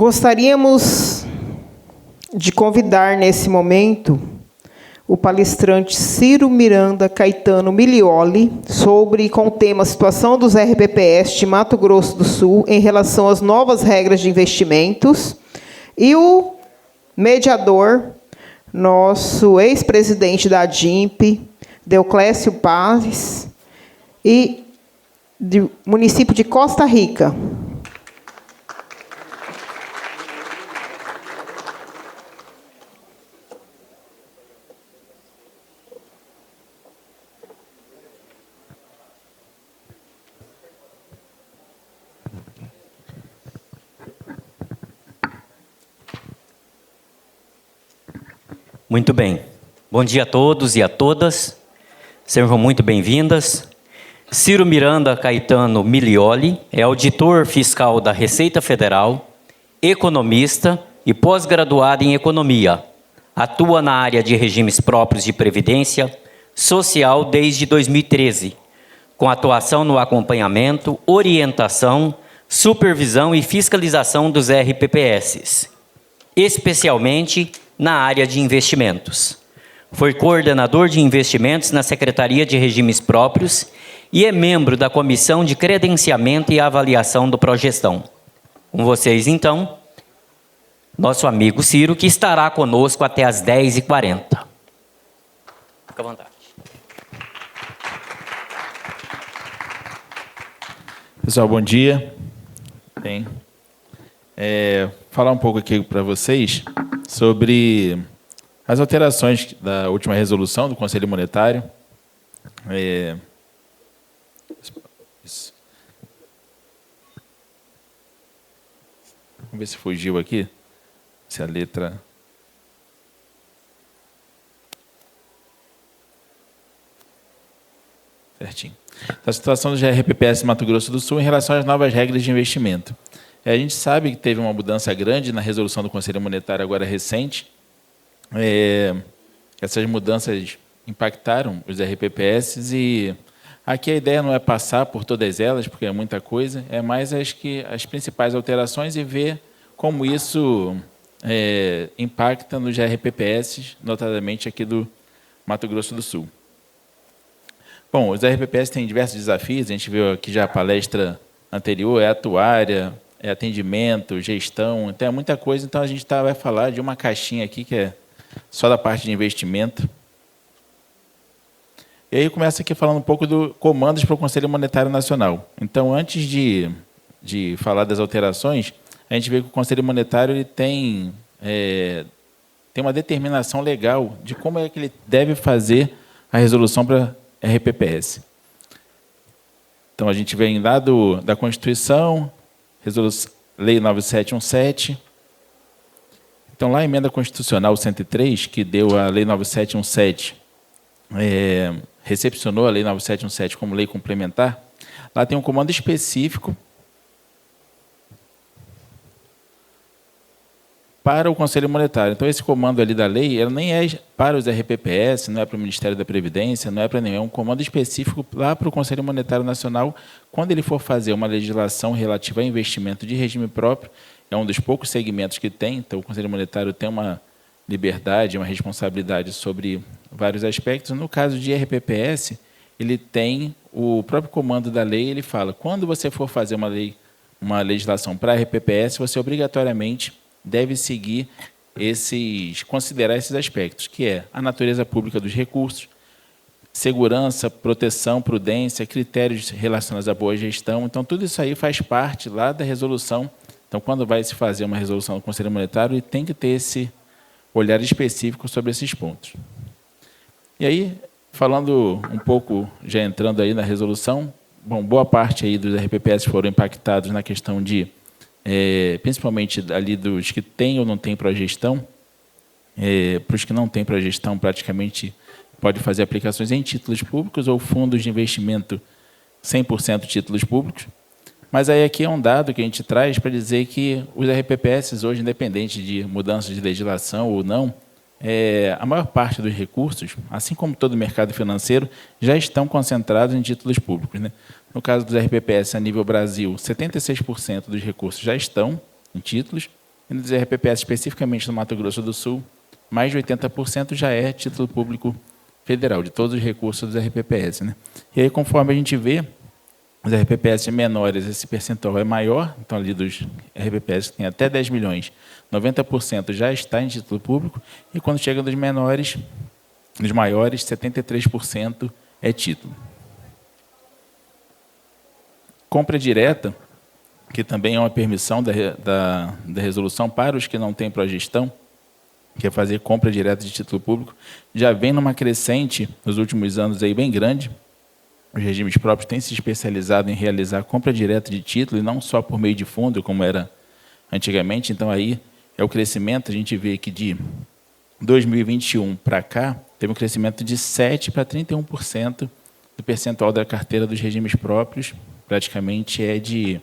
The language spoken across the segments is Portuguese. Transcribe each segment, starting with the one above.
Gostaríamos de convidar, nesse momento, o palestrante Ciro Miranda Caetano Milioli, com o tema Situação dos RPPS de Mato Grosso do Sul em relação às novas regras de investimentos, e o mediador, nosso ex-presidente da ADIMP, Deoclésio Paz, e do município de Costa Rica. Muito bem. Bom dia a todos e a todas. Sejam muito bem-vindas. Ciro Miranda Caetano Milioli é auditor fiscal da Receita Federal, economista e pós-graduado em economia. Atua na área de regimes próprios de previdência social desde 2013, com atuação no acompanhamento, orientação, supervisão e fiscalização dos RPPS, especialmente na área de investimentos. Foi coordenador de investimentos na Secretaria de Regimes Próprios e é membro da Comissão de Credenciamento e Avaliação do Progestão. Com vocês, então, nosso amigo Ciro, que estará conosco até às 10h40. Fica à vontade. Pessoal, bom dia. Bem, falar um pouco aqui para vocês sobre as alterações da última resolução do Conselho Monetário. Vamos ver se fugiu aqui, se a letra... Certinho. A situação do GRPPS Mato Grosso do Sul em relação às novas regras de investimento. A gente sabe que teve uma mudança grande na resolução do Conselho Monetário agora recente. Essas mudanças impactaram os RPPS e aqui a ideia não é passar por todas elas, porque é muita coisa, é mais as principais alterações e ver como isso impacta nos RPPS, notadamente aqui do Mato Grosso do Sul. Bom, os RPPS têm diversos desafios, a gente viu aqui já a palestra anterior, atuária, atendimento, gestão, tem muita coisa, então a gente vai falar de uma caixinha aqui que é só da parte de investimento. E aí começa aqui falando um pouco do comandos para o Conselho Monetário Nacional. Então, antes de falar das alterações, a gente vê que o Conselho Monetário ele tem uma determinação legal de como é que ele deve fazer a resolução para RPPS. Então, a gente vem lá da Constituição, Lei 9717. Então, lá a Emenda Constitucional 103, que deu a Lei 9717, recepcionou a Lei 9717 como lei complementar, lá tem um comando específico para o Conselho Monetário. Então, esse comando ali da lei, ele nem é para os RPPS, não é para o Ministério da Previdência, não é para nenhum, é um comando específico lá para o Conselho Monetário Nacional, quando ele for fazer uma legislação relativa a investimento de regime próprio, é um dos poucos segmentos que tem, então o Conselho Monetário tem uma liberdade, uma responsabilidade sobre vários aspectos. No caso de RPPS, ele tem o próprio comando da lei, ele fala, quando você for fazer uma legislação para RPPS, você obrigatoriamente deve considerar esses aspectos, que é a natureza pública dos recursos, segurança, proteção, prudência, critérios relacionados à boa gestão. Então, tudo isso aí faz parte lá da resolução. Então, quando vai se fazer uma resolução do Conselho Monetário, ele tem que ter esse olhar específico sobre esses pontos. E aí, falando um pouco, já entrando aí na resolução, bom, boa parte aí dos RPPS foram impactados na questão de, principalmente ali dos que têm ou não têm progestão. Para os que não têm progestão, praticamente pode fazer aplicações em títulos públicos ou fundos de investimento 100% títulos públicos. Mas aí aqui é um dado que a gente traz para dizer que os RPPS hoje, independente de mudança de legislação ou não, a maior parte dos recursos, assim como todo o mercado financeiro, já estão concentrados em títulos públicos, né? No caso dos RPPS a nível Brasil, 76% dos recursos já estão em títulos, E nos RPPS, especificamente no Mato Grosso do Sul, mais de 80% já é título público federal, de todos os recursos dos RPPS, né? E aí, conforme a gente vê, os RPPS menores, esse percentual é maior, então ali dos RPPS que tem até 10 milhões, 90% já está em título público, e quando chega nos menores, nos maiores, 73% é título. Compra direta, que também é uma permissão da resolução para os que não têm progestão, que é fazer compra direta de título público, já vem numa crescente nos últimos anos aí bem grande. Os regimes próprios têm se especializado em realizar compra direta de título, e não só por meio de fundo, como era antigamente. Então, aí é o crescimento, a gente vê que de 2021 para cá, teve um crescimento de 7% para 31% do percentual da carteira dos regimes próprios, praticamente é de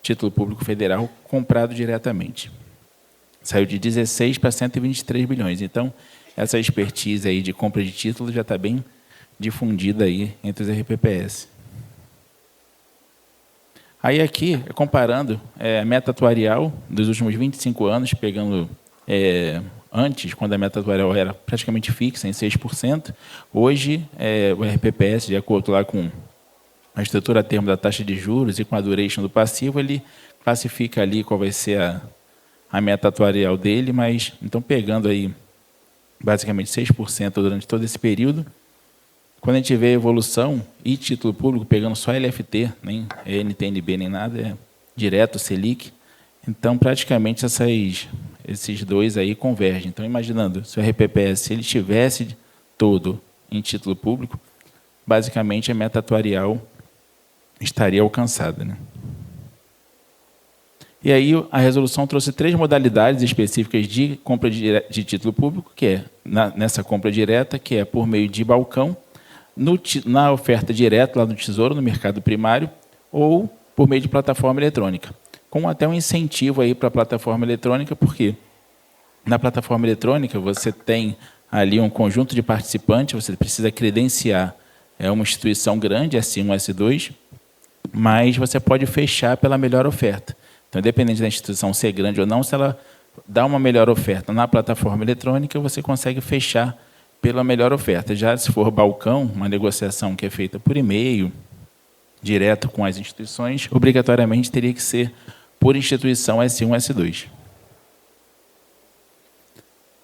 título público federal comprado diretamente. Saiu de 16 para 123 bilhões. Então, essa expertise aí de compra de títulos já está bem difundida aí entre os RPPS. Aí aqui, comparando a meta atuarial dos últimos 25 anos, pegando antes, quando a meta atuarial era praticamente fixa, em 6%, hoje o RPPS, de acordo lá com a estrutura a termo da taxa de juros e com a duration do passivo, ele classifica ali qual vai ser a meta atuarial dele, mas, então, pegando aí basicamente 6% durante todo esse período, quando a gente vê a evolução e título público, pegando só LFT, nem NTNB, nem nada, é direto Selic, então, praticamente, esses dois aí convergem. Então, imaginando, se o RPPS ele estivesse todo em título público, basicamente, a meta atuarial estaria alcançada, né? E aí a resolução trouxe 3 modalidades específicas de compra de título público, que é nessa compra direta, que é por meio de balcão, na oferta direta lá do Tesouro, no mercado primário, ou por meio de plataforma eletrônica, com até um incentivo aí para a plataforma eletrônica, porque na plataforma eletrônica você tem ali um conjunto de participantes, você precisa credenciar uma instituição grande, S1, S2, mas você pode fechar pela melhor oferta. Então, independente da instituição ser grande ou não, se ela dá uma melhor oferta na plataforma eletrônica, você consegue fechar pela melhor oferta. Já se for balcão, uma negociação que é feita por e-mail, direto com as instituições, obrigatoriamente teria que ser por instituição S1, S2.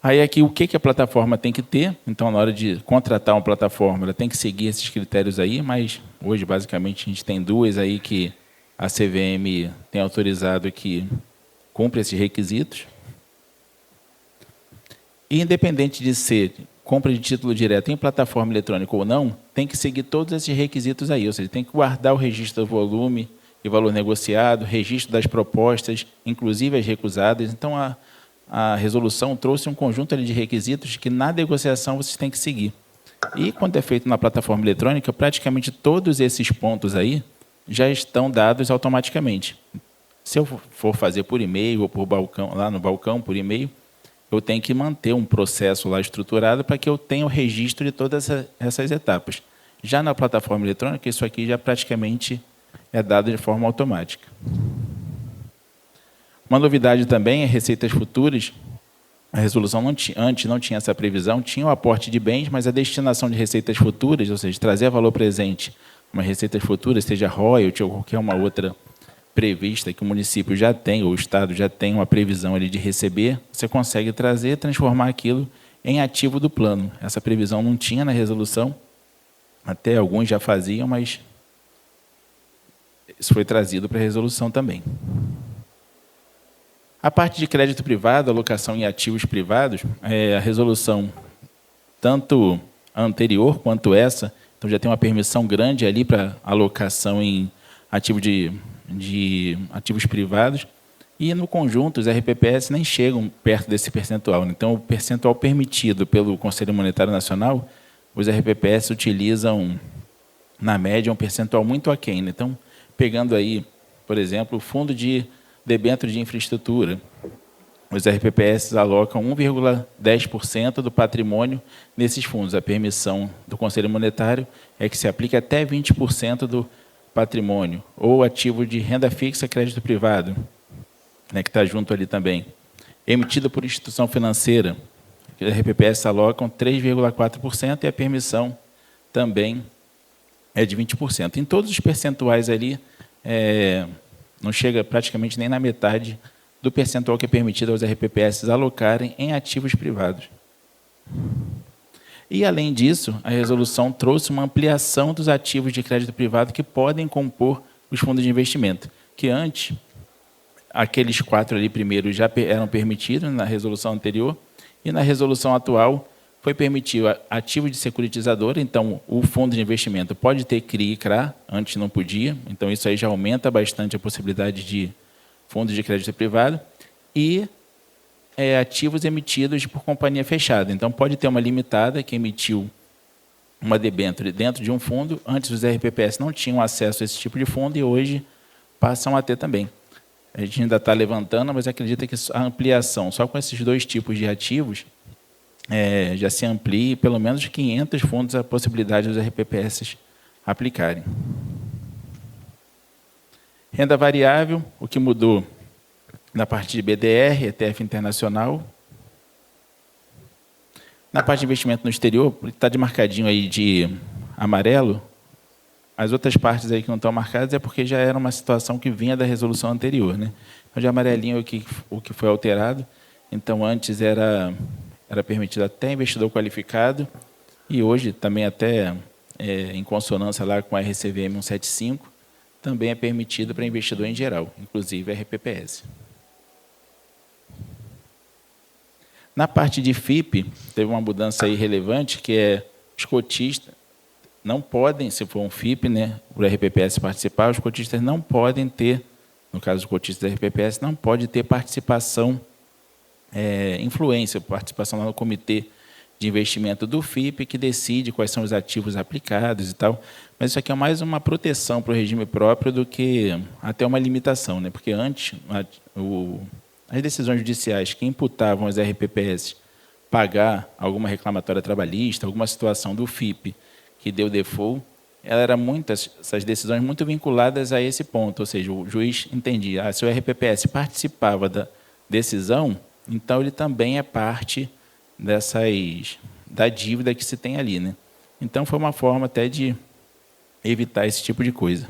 Aí aqui, o que a plataforma tem que ter? Então, na hora de contratar uma plataforma, ela tem que seguir esses critérios aí, mas hoje, basicamente, a gente tem 2 aí que a CVM tem autorizado que cumpre esses requisitos. E, independente de ser compra de título direto em plataforma eletrônica ou não, tem que seguir todos esses requisitos aí, ou seja, tem que guardar o registro do volume e valor negociado, registro das propostas, inclusive as recusadas. Então, a resolução trouxe um conjunto ali de requisitos que na negociação vocês têm que seguir. E quando é feito na plataforma eletrônica, praticamente todos esses pontos aí já estão dados automaticamente. Se eu for fazer por e-mail ou por balcão, lá no balcão por e-mail, eu tenho que manter um processo lá estruturado para que eu tenha o registro de todas essas etapas. Já na plataforma eletrônica, isso aqui já praticamente é dado de forma automática. Uma novidade também é receitas futuras. A resolução antes não tinha essa previsão, tinha o aporte de bens, mas a destinação de receitas futuras, ou seja, trazer valor presente, uma receita futura, seja royalty ou qualquer uma outra prevista que o município já tem, ou o Estado já tem uma previsão ali de receber, você consegue trazer, transformar aquilo em ativo do plano. Essa previsão não tinha na resolução, até alguns já faziam, mas isso foi trazido para a resolução também. A parte de crédito privado, alocação em ativos privados, a resolução, tanto a anterior quanto essa, então já tem uma permissão grande ali para alocação em ativo de ativos privados, e no conjunto os RPPS nem chegam perto desse percentual. Então, o percentual permitido pelo Conselho Monetário Nacional, os RPPS utilizam, na média, um percentual muito aquém. Então, pegando aí, por exemplo, o fundo de debênture de infraestrutura, os RPPS alocam 1,10% do patrimônio nesses fundos. A permissão do Conselho Monetário é que se aplique até 20% do patrimônio, ou ativo de renda fixa, crédito privado, né, que está junto ali também. emitido por instituição financeira, que os RPPS alocam 3,4% e a permissão também é de 20%. Em todos os percentuais ali, não chega praticamente nem na metade do percentual que é permitido aos RPPS alocarem em ativos privados. E, além disso, a resolução trouxe uma ampliação dos ativos de crédito privado que podem compor os fundos de investimento, que antes, aqueles 4 ali primeiro já eram permitidos na resolução anterior, e na resolução atual foi permitido ativo de securitizadora, então o fundo de investimento pode ter CRI e CRA, antes não podia, então isso aí já aumenta bastante a possibilidade de fundos de crédito privado, e ativos emitidos por companhia fechada. Então, pode ter uma limitada que emitiu uma debênture dentro de um fundo. Antes, os RPPS não tinham acesso a esse tipo de fundo e hoje passam a ter também. A gente ainda está levantando, mas acredita que a ampliação, só com esses 2 tipos de ativos, já se amplie pelo menos 500 fundos a possibilidade dos RPPS aplicarem. Renda variável, o que mudou na parte de BDR, ETF internacional. Na parte de investimento no exterior, está de marcadinho aí de amarelo. As outras partes aí que não estão marcadas é porque já era uma situação que vinha da resolução anterior, né? Então, de amarelinho é o que foi alterado. Então, antes era permitido até investidor qualificado e hoje também até em consonância lá com a RCVM 175, também é permitido para investidor em geral, inclusive RPPS. Na parte de FIP, teve uma mudança aí relevante, que é os cotistas não podem, se for um FIP, né, o RPPS participar, os cotistas não podem ter, no caso dos cotistas do RPPS, não pode ter participação, influência, participação lá no comitê de investimento do FIP, que decide quais são os ativos aplicados e tal. Mas isso aqui é mais uma proteção para o regime próprio do que até uma limitação, né? Porque antes, as decisões judiciais que imputavam aos RPPS pagar alguma reclamatória trabalhista, alguma situação do FIP que deu default, essas decisões muito vinculadas a esse ponto, ou seja, o juiz entendia, se o RPPS participava da decisão, então ele também é parte da dívida que se tem ali, né? Então, foi uma forma até de evitar esse tipo de coisa.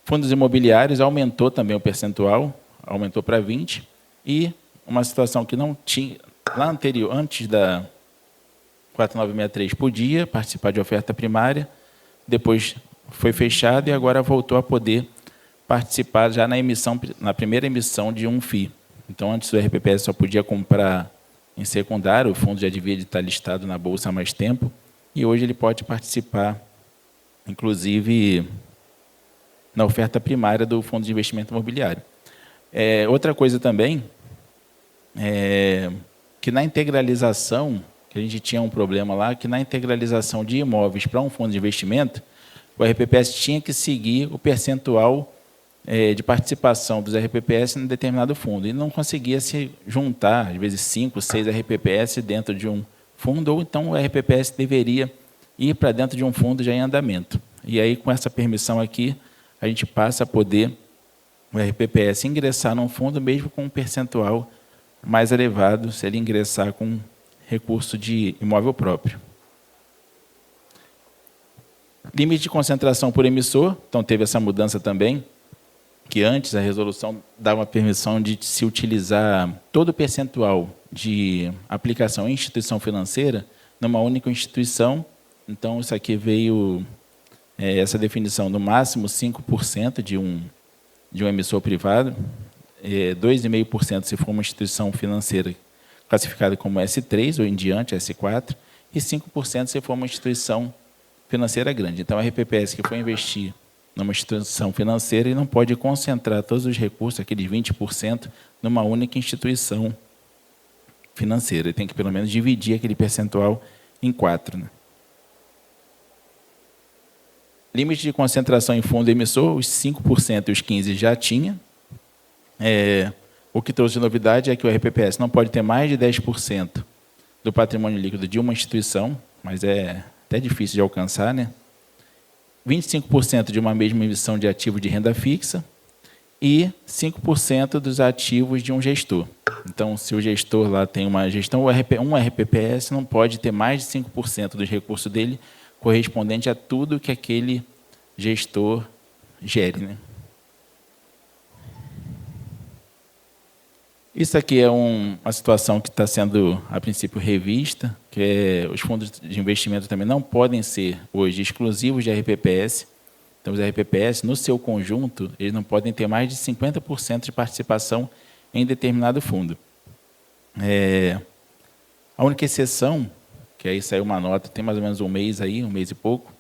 Fundos imobiliários aumentou também o percentual, aumentou para 20%, e uma situação que não tinha, lá anterior, antes da 4963, podia participar de oferta primária, depois foi fechado e agora voltou a poder participar já na primeira emissão de um FII. Então, antes o RPPS só podia comprar em secundário, o fundo já devia estar listado na Bolsa há mais tempo, e hoje ele pode participar, inclusive, na oferta primária do Fundo de Investimento Imobiliário. Outra coisa também, que na integralização, que a gente tinha um problema lá, que na integralização de imóveis para um fundo de investimento, o RPPS tinha que seguir o percentual de participação dos RPPS em determinado fundo, e não conseguia se juntar, às vezes 5, 6 RPPS dentro de um fundo, ou então o RPPS deveria ir para dentro de um fundo já em andamento. E aí, com essa permissão aqui, a gente passa a poder, o RPPS, ingressar num fundo mesmo com um percentual mais elevado, se ele ingressar com recurso de imóvel próprio. Limite de concentração por emissor, então teve essa mudança também, que antes a resolução dava uma permissão de se utilizar todo o percentual de aplicação em instituição financeira numa única instituição. Então, isso aqui veio, essa definição, no máximo 5% de um emissor privado, 2,5% se for uma instituição financeira classificada como S3 ou em diante, S4, e 5% se for uma instituição financeira grande. Então, a RPPS que for investir numa instituição financeira, ele não pode concentrar todos os recursos, aqueles 20%, numa única instituição financeira. Ele tem que, pelo menos, dividir aquele percentual em 4. Né? Limite de concentração em fundo emissor, os 5% e os 15% já tinha. O que trouxe de novidade é que o RPPS não pode ter mais de 10% do patrimônio líquido de uma instituição, mas é até difícil de alcançar, né? 25% de uma mesma emissão de ativo de renda fixa e 5% dos ativos de um gestor. Então, se o gestor lá tem uma gestão, um RPPS não pode ter mais de 5% dos recursos dele correspondente a tudo que aquele gestor gere, né? Isso aqui é uma situação que está sendo, a princípio, revista, que os fundos de investimento também não podem ser, hoje, exclusivos de RPPS. Então, os RPPS, no seu conjunto, eles não podem ter mais de 50% de participação em determinado fundo. A única exceção, que aí saiu uma nota, tem mais ou menos um mês e pouco,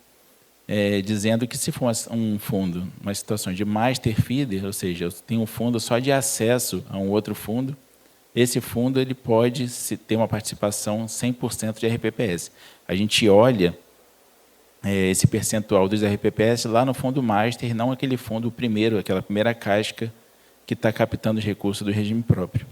dizendo que se for um fundo, uma situação de master feeder, ou seja, eu tenho um fundo só de acesso a um outro fundo, esse fundo ele pode ter uma participação 100% de RPPS. A gente olha esse percentual dos RPPS lá no fundo master, não aquele fundo primeiro, aquela primeira casca que está captando os recursos do regime próprio.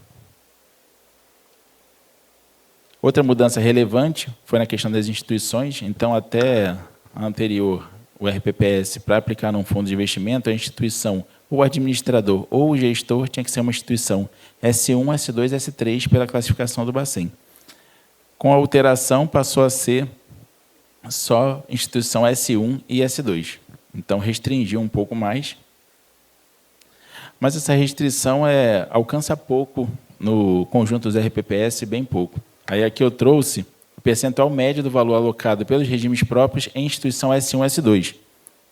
Outra mudança relevante foi na questão das instituições. Então, até a anterior, o RPPS, para aplicar num fundo de investimento, a instituição, o administrador ou o gestor tinha que ser uma instituição S1, S2, S3 pela classificação do Bacen. Com a alteração, passou a ser só instituição S1 e S2. Então, restringiu um pouco mais. Mas essa restrição alcança pouco no conjunto dos RPPS, bem pouco. Aí aqui eu trouxe o percentual médio do valor alocado pelos regimes próprios em instituição S1, S2,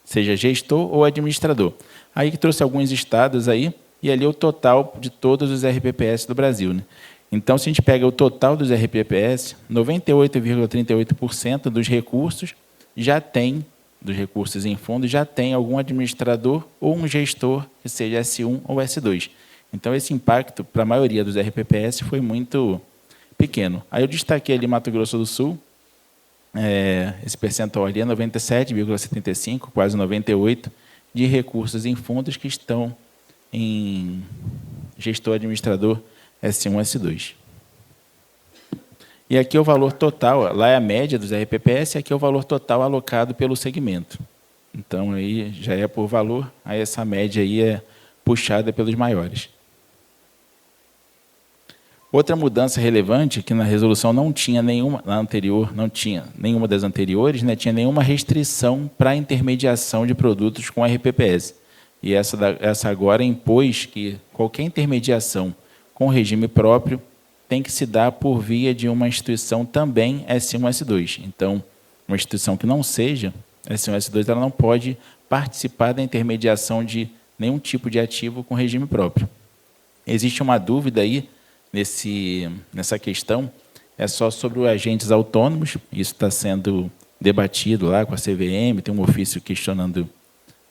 seja gestor ou administrador. Aí que trouxe alguns estados aí, e ali o total de todos os RPPS do Brasil, né? Então, se a gente pega o total dos RPPS, 98,38% dos recursos dos recursos em fundo, já tem algum administrador ou um gestor que seja S1 ou S2. Então, esse impacto para a maioria dos RPPS foi muito pequeno. Aí eu destaquei ali Mato Grosso do Sul, esse percentual ali é 97,75%, quase 98%, de recursos em fundos que estão em gestor administrador S1, S2. E aqui é o valor total, lá é a média dos RPPS, e aqui é o valor total alocado pelo segmento. Então, aí já é por valor, aí essa média aí é puxada pelos maiores. Outra mudança relevante, que na resolução não tinha nenhuma, na anterior, não tinha nenhuma das anteriores, né, tinha nenhuma restrição para a intermediação de produtos com RPPS. E essa agora impôs que qualquer intermediação com regime próprio tem que se dar por via de uma instituição também S1, S2. Então, uma instituição que não seja S1, S2, ela não pode participar da intermediação de nenhum tipo de ativo com regime próprio. Existe uma dúvida aí nessa questão, é só sobre os agentes autônomos. Isso está sendo debatido lá com a CVM, tem um ofício questionando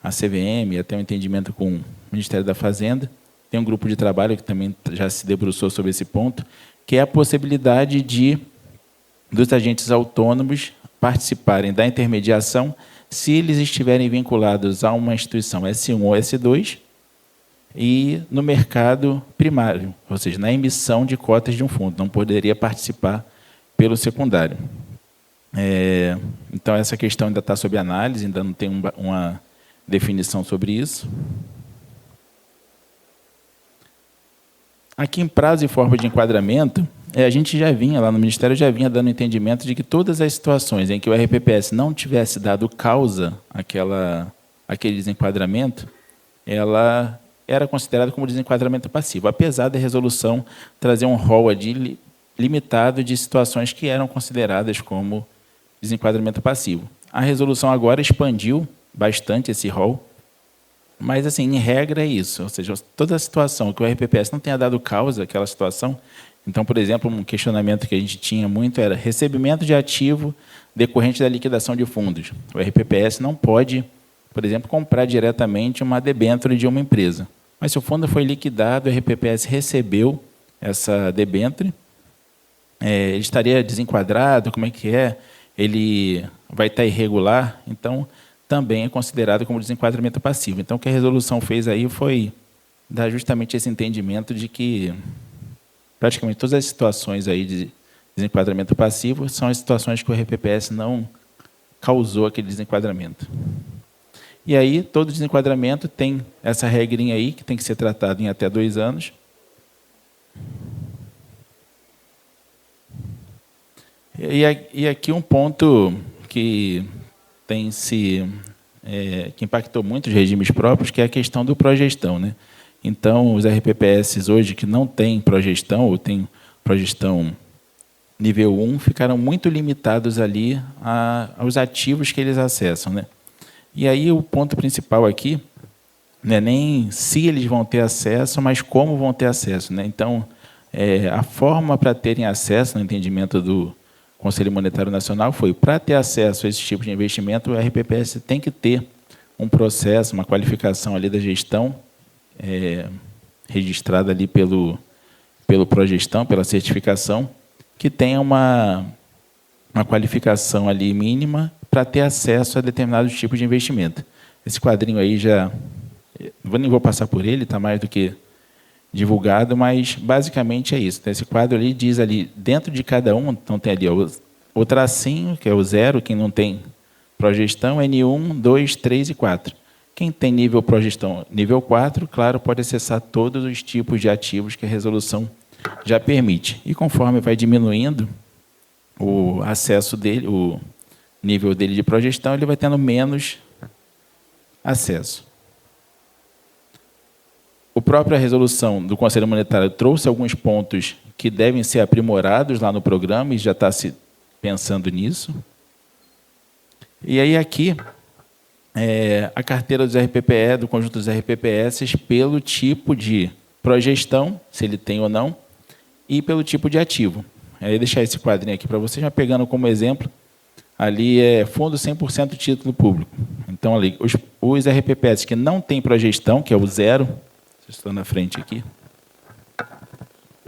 a CVM, até um entendimento com o Ministério da Fazenda. Tem um grupo de trabalho que também já se debruçou sobre esse ponto, que é a possibilidade dos agentes autônomos participarem da intermediação se eles estiverem vinculados a uma instituição S1 ou S2 e no mercado primário, ou seja, na emissão de cotas de um fundo. Não poderia participar pelo secundário. Então, essa questão ainda está sob análise, ainda não tem uma definição sobre isso. Aqui, em prazo e forma de enquadramento, a gente já vinha, lá no Ministério, já vinha dando entendimento de que todas as situações em que o RPPS não tivesse dado causa àquele desenquadramento, ela era considerada como desenquadramento passivo, apesar da resolução trazer um rol limitado de situações que eram consideradas como desenquadramento passivo. A resolução agora expandiu bastante esse rol, mas, assim, em regra é isso, ou seja, toda a situação que o RPPS não tenha dado causa àquela situação. Então, por exemplo, um questionamento que a gente tinha muito era recebimento de ativo decorrente da liquidação de fundos. O RPPS não pode, por exemplo, comprar diretamente uma debênture de uma empresa. Mas se o fundo foi liquidado, o RPPS recebeu essa debênture, ele estaria desenquadrado, como é que é? Ele vai estar irregular, então também é considerado como desenquadramento passivo. Então, o que a resolução fez aí foi dar justamente esse entendimento de que praticamente todas as situações aí de desenquadramento passivo são as situações que o RPPS não causou aquele desenquadramento. E aí, todo desenquadramento tem essa regrinha aí, que tem que ser tratado em até 2 anos. E aqui um ponto que que impactou muito os regimes próprios, que é a questão do progestão, né? Então, os RPPS hoje que não têm progestão, ou têm progestão nível 1, ficaram muito limitados ali aos ativos que eles acessam, né? E aí o ponto principal aqui não é nem se eles vão ter acesso, mas como vão ter acesso, né? Então, a forma para terem acesso, no entendimento do Conselho Monetário Nacional, foi, para ter acesso a esse tipo de investimento, o RPPS tem que ter um processo, uma qualificação ali da gestão, registrada ali pelo Progestão, pela certificação, que tenha uma qualificação ali mínima para ter acesso a determinados tipos de investimento. Esse quadrinho aí já... nem vou passar por ele, está mais do que divulgado, mas basicamente é isso. Então, esse quadro ali diz ali, dentro de cada um, então tem ali o tracinho, que é o 0, quem não tem progestão, N1, 2, 3 e 4. Quem tem nível progestão nível 4, claro, pode acessar todos os tipos de ativos que a resolução já permite. E conforme vai diminuindo o acesso dele, o nível dele de progestão, ele vai tendo menos acesso. A própria resolução do Conselho Monetário trouxe alguns pontos que devem ser aprimorados lá no programa, e já está se pensando nisso. E aí aqui, a carteira dos RPPE, do conjunto dos RPPS, pelo tipo de progestão, se ele tem ou não, e pelo tipo de ativo. Aí deixar esse quadrinho aqui para vocês, já pegando como exemplo, ali é fundo 100% título público. Então, ali, os RPPS que não têm progestão, que é o 0, vocês estão na frente aqui,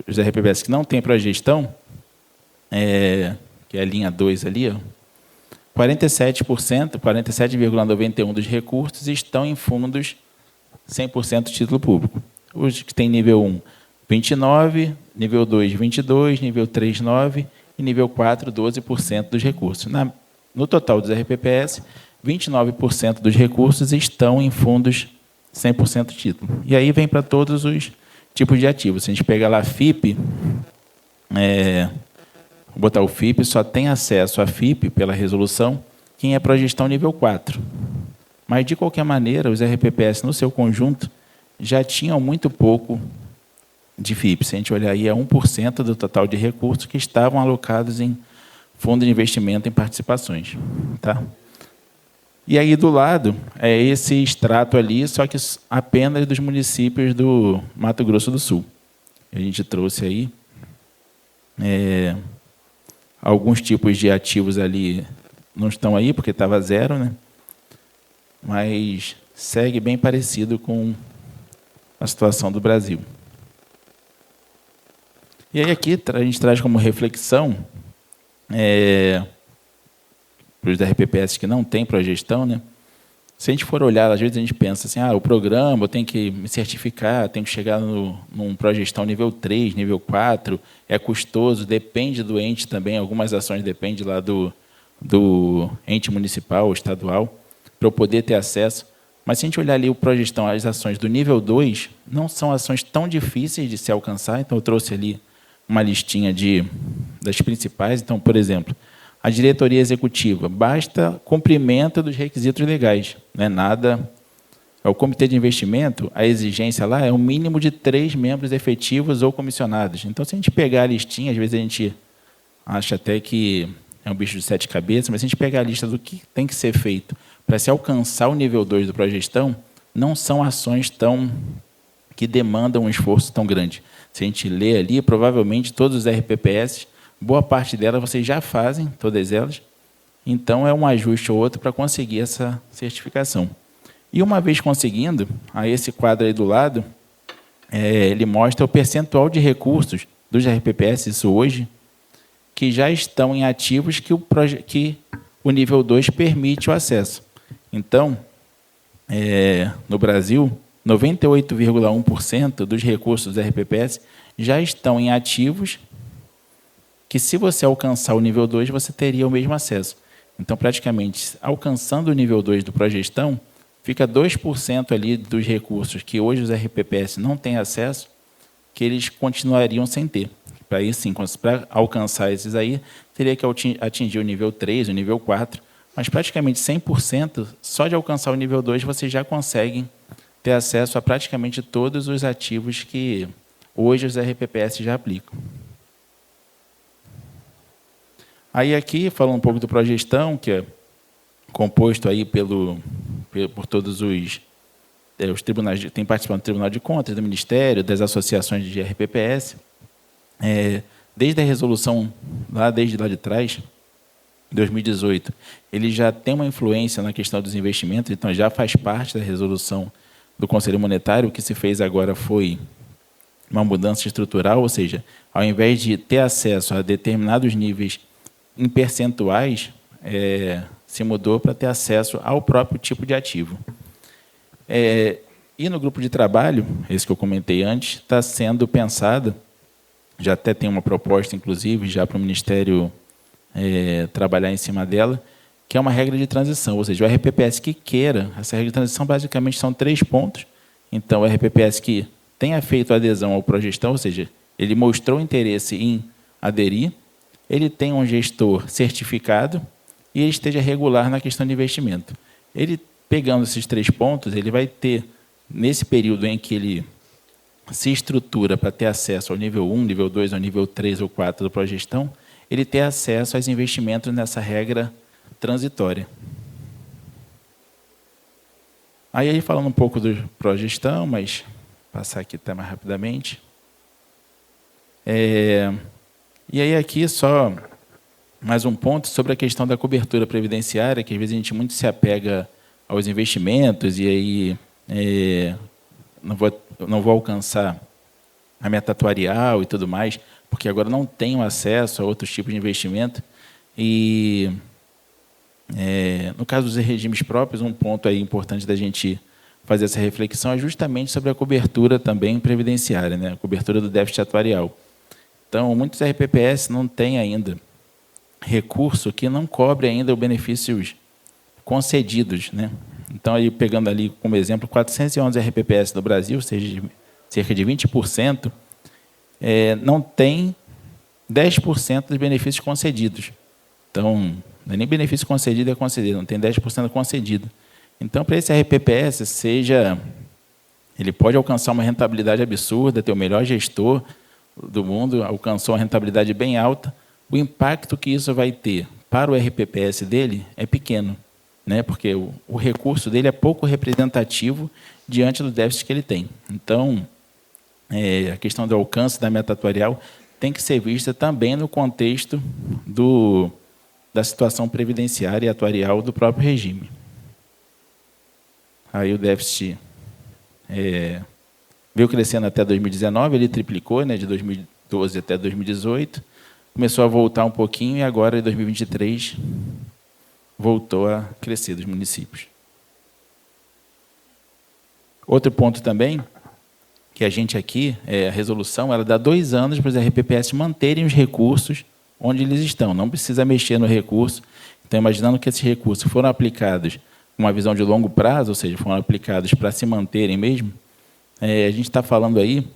os RPPS que não têm progestão, que é a linha 2 ali, ó, 47%, 47,91% dos recursos estão em fundos 100% título público. Os que têm nível 1, 29%, nível 2, 22%, nível 3, 9% e nível 4, 12% dos recursos. No total dos RPPS, 29% dos recursos estão em fundos 100% título. E aí vem para todos os tipos de ativos. Se a gente pegar lá a FIP, vou botar o FIP, só tem acesso à FIP pela resolução quem é progestão nível 4. Mas, de qualquer maneira, os RPPS, no seu conjunto, já tinham muito pouco de FIP. Se a gente olhar aí, é 1% do total de recursos que estavam alocados em fundo de investimento em participações. Tá? E aí, do lado, é esse extrato ali, só que apenas dos municípios do Mato Grosso do Sul. A gente trouxe aí alguns tipos de ativos ali, não estão aí, porque estava 0, né? Mas segue bem parecido com a situação do Brasil. E aí aqui a gente traz como reflexão para os RPPS que não têm progestão, né? Se a gente for olhar, às vezes a gente pensa assim, o programa, eu tenho que me certificar, tenho que chegar num progestão nível 3, nível 4, é custoso, depende do ente também, algumas ações dependem lá do ente municipal ou estadual, para eu poder ter acesso. Mas se a gente olhar ali o progestão, as ações do nível 2, não são ações tão difíceis de se alcançar, então eu trouxe ali uma listinha das principais. Então, por exemplo, a diretoria executiva, basta cumprimento dos requisitos legais. Não é nada. O comitê de investimento, a exigência lá é um mínimo de 3 membros efetivos ou comissionados. Então, se a gente pegar a listinha, às vezes a gente acha até que é um bicho de 7 cabeças, mas se a gente pegar a lista do que tem que ser feito para se alcançar o nível 2 do progestão, não são ações que demandam um esforço tão grande. Se a gente lê ali, provavelmente todos os RPPS, boa parte delas vocês já fazem, todas elas. Então, é um ajuste ou outro para conseguir essa certificação. E uma vez conseguindo, esse quadro aí do lado, ele mostra o percentual de recursos dos RPPS, isso hoje, que já estão em ativos que o nível 2 permite o acesso. Então, no Brasil, 98,1% dos recursos dos RPPS já estão em ativos que, se você alcançar o nível 2, você teria o mesmo acesso. Então, praticamente, alcançando o nível 2 do progestão, fica 2% ali dos recursos que hoje os RPPS não têm acesso, que eles continuariam sem ter. Para aí, sim, para alcançar esses aí, teria que atingir o nível 3, o nível 4, mas praticamente 100%, só de alcançar o nível 2, vocês já conseguem ter acesso a praticamente todos os ativos que hoje os RPPS já aplicam. Aí aqui, falando um pouco do Progestão, que é composto aí por todos os tribunais, tem participado do Tribunal de Contas, do Ministério, das associações de RPPS. Desde a resolução, desde lá de trás, 2018, ele já tem uma influência na questão dos investimentos, então já faz parte da resolução do Conselho Monetário. O que se fez agora foi uma mudança estrutural, ou seja, ao invés de ter acesso a determinados níveis em percentuais, se mudou para ter acesso ao próprio tipo de ativo. E no grupo de trabalho, esse que eu comentei antes, está sendo pensada, já até tem uma proposta, inclusive, já para o Ministério trabalhar em cima dela, que é uma regra de transição, ou seja, o RPPS que queira, essa regra de transição basicamente são 3 pontos. Então, o RPPS que tenha feito adesão ao Progestão, ou seja, ele mostrou interesse em aderir, ele tem um gestor certificado e ele esteja regular na questão de investimento. Ele, pegando esses 3 pontos, ele vai ter, nesse período em que ele se estrutura para ter acesso ao nível 1, nível 2, ao nível 3 ou 4 do Progestão, ele ter acesso aos investimentos nessa regra transitória. Aí, falando um pouco do Progestão, mas passar aqui até mais rapidamente. E aí aqui só mais um ponto sobre a questão da cobertura previdenciária, que às vezes a gente muito se apega aos investimentos e aí não vou alcançar a meta atuarial e tudo mais, porque agora não tenho acesso a outros tipos de investimento. E no caso dos regimes próprios, um ponto aí importante da gente fazer essa reflexão é justamente sobre a cobertura também previdenciária, né? A cobertura do déficit atuarial. Então, muitos RPPS não têm ainda recurso que não cobre ainda os benefícios concedidos, né? Então, aí, pegando ali como exemplo, 411 RPPS no Brasil, ou seja, cerca de 20%, não tem 10% dos benefícios concedidos. Então, não é nem benefício concedido, é concedido, não tem 10% concedido. Então, para esse RPPS, ele pode alcançar uma rentabilidade absurda, ter o melhor gestor do mundo, alcançou uma rentabilidade bem alta, o impacto que isso vai ter para o RPPS dele é pequeno, né? Porque o recurso dele é pouco representativo diante do déficit que ele tem. Então, a questão do alcance da meta atuarial tem que ser vista também no contexto da situação previdenciária e atuarial do próprio regime. Aí o déficit veio crescendo até 2019, ele triplicou, né, de 2012 até 2018, começou a voltar um pouquinho e agora, em 2023, voltou a crescer dos municípios. Outro ponto também, que a gente aqui, a resolução, ela dá 2 anos para os RPPS manterem os recursos onde eles estão, não precisa mexer no recurso. Então, imaginando que esses recursos foram aplicados com uma visão de longo prazo, ou seja, foram aplicados para se manterem mesmo, a gente está falando aí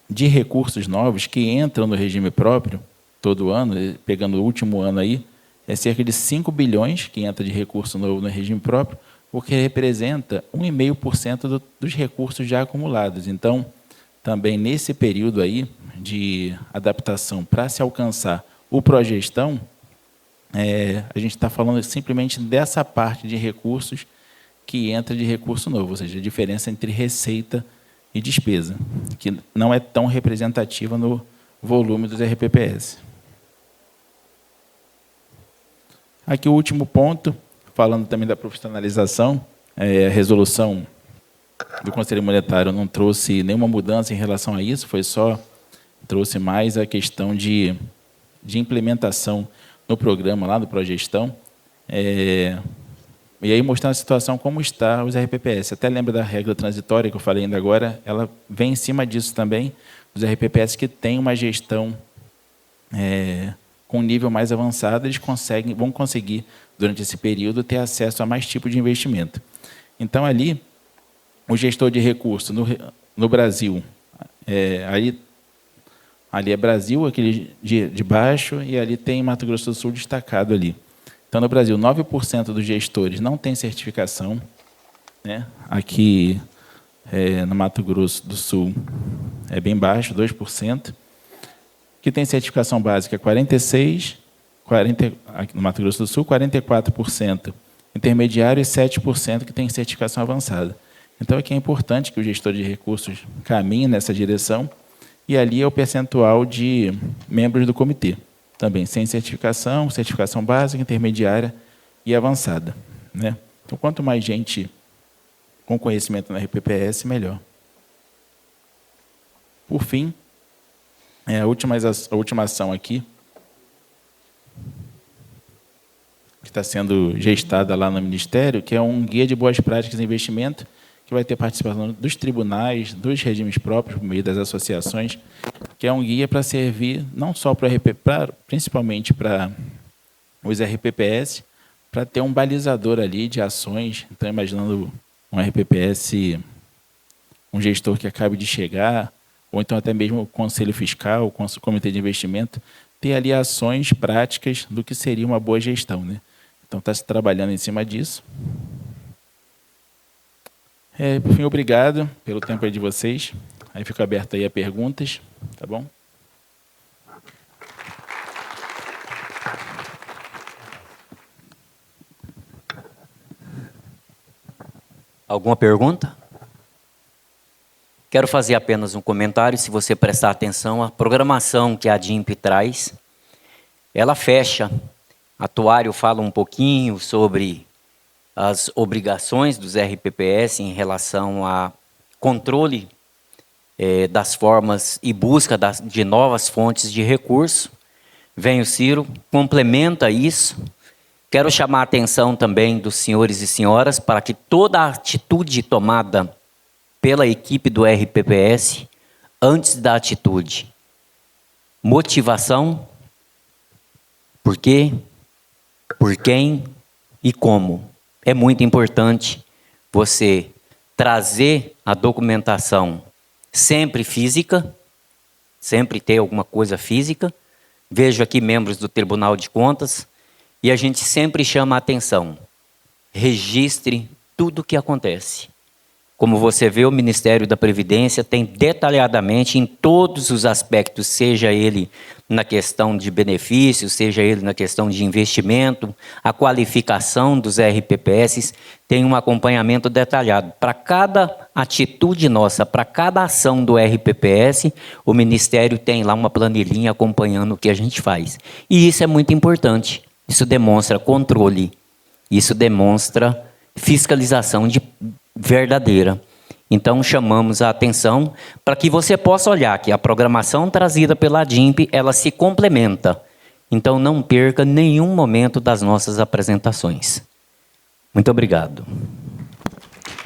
de recursos novos que entram no regime próprio todo ano, pegando o último ano aí, é cerca de 5 bilhões que entra de recurso novo no regime próprio, o que representa 1,5% dos recursos já acumulados. Então, também nesse período aí de adaptação para se alcançar o Progestão, a gente está falando simplesmente dessa parte de recursos que entra de recurso novo, ou seja, a diferença entre receita e despesa, que não é tão representativa no volume dos RPPS. Aqui o último ponto, falando também da profissionalização, a resolução do Conselho Monetário não trouxe nenhuma mudança em relação a isso, trouxe mais a questão de implementação no programa lá do Progestão, e aí mostrando a situação como está os RPPS. Até lembra da regra transitória que eu falei ainda agora, ela vem em cima disso também, os RPPS que têm uma gestão com um nível mais avançado, eles vão conseguir, durante esse período, ter acesso a mais tipos de investimento. Então, ali, o gestor de recursos no Brasil, ali é Brasil, aquele de baixo, e ali tem Mato Grosso do Sul destacado ali. Então, no Brasil, 9% dos gestores não têm certificação, né? Aqui, no Mato Grosso do Sul, é bem baixo, 2%. Que tem certificação básica, 46%, aqui no Mato Grosso do Sul, 44%. Intermediário e 7% que tem certificação avançada. Então, aqui é importante que o gestor de recursos caminhe nessa direção, e ali é o percentual de membros do comitê, também sem certificação, certificação básica, intermediária e avançada, né? Então, quanto mais gente com conhecimento na RPPS, melhor. Por fim, a última ação aqui, que está sendo gestada lá no Ministério, que é um guia de boas práticas de investimento, que vai ter participação dos tribunais, dos regimes próprios, por meio das associações, que é um guia para servir não só principalmente para os RPPS, para ter um balizador ali de ações. Então, imaginando um RPPS, um gestor que acabe de chegar, ou então até mesmo o Conselho Fiscal, o Comitê de Investimento, ter ali ações práticas do que seria uma boa gestão, né? Então, está se trabalhando em cima disso. Por fim, obrigado pelo tempo aí de vocês. Aí fico aberto aí a perguntas, tá bom? Alguma pergunta? Quero fazer apenas um comentário. Se você prestar atenção, a programação que a DIMP traz, ela fecha. A Atuário fala um pouquinho sobre as obrigações dos RPPS em relação a controle das formas e busca de novas fontes de recurso. Vem o Ciro, complementa isso. Quero chamar a atenção também dos senhores e senhoras para que toda a atitude tomada pela equipe do RPPS, antes da atitude, motivação, por quê, por quem e como. É muito importante você trazer a documentação sempre física, sempre ter alguma coisa física. Vejo aqui membros do Tribunal de Contas, e a gente sempre chama a atenção. Registre tudo o que acontece. Como você vê, o Ministério da Previdência tem detalhadamente em todos os aspectos, seja ele na questão de benefícios, seja ele na questão de investimento, a qualificação dos RPPS, tem um acompanhamento detalhado. Para cada atitude nossa, para cada ação do RPPS, o Ministério tem lá uma planilhinha acompanhando o que a gente faz. E isso é muito importante. Isso demonstra controle, isso demonstra fiscalização verdadeira. Então, chamamos a atenção para que você possa olhar que a programação trazida pela DIMP, ela se complementa. Então, não perca nenhum momento das nossas apresentações. Muito obrigado.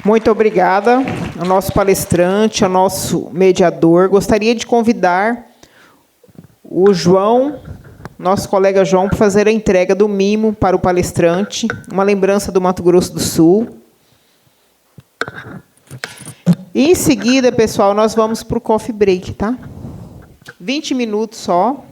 Muito obrigada ao nosso palestrante, ao nosso mediador. Gostaria de convidar o João, nosso colega João, para fazer a entrega do mimo para o palestrante, uma lembrança do Mato Grosso do Sul. E em seguida, pessoal, nós vamos para o coffee break, tá? 20 minutos só.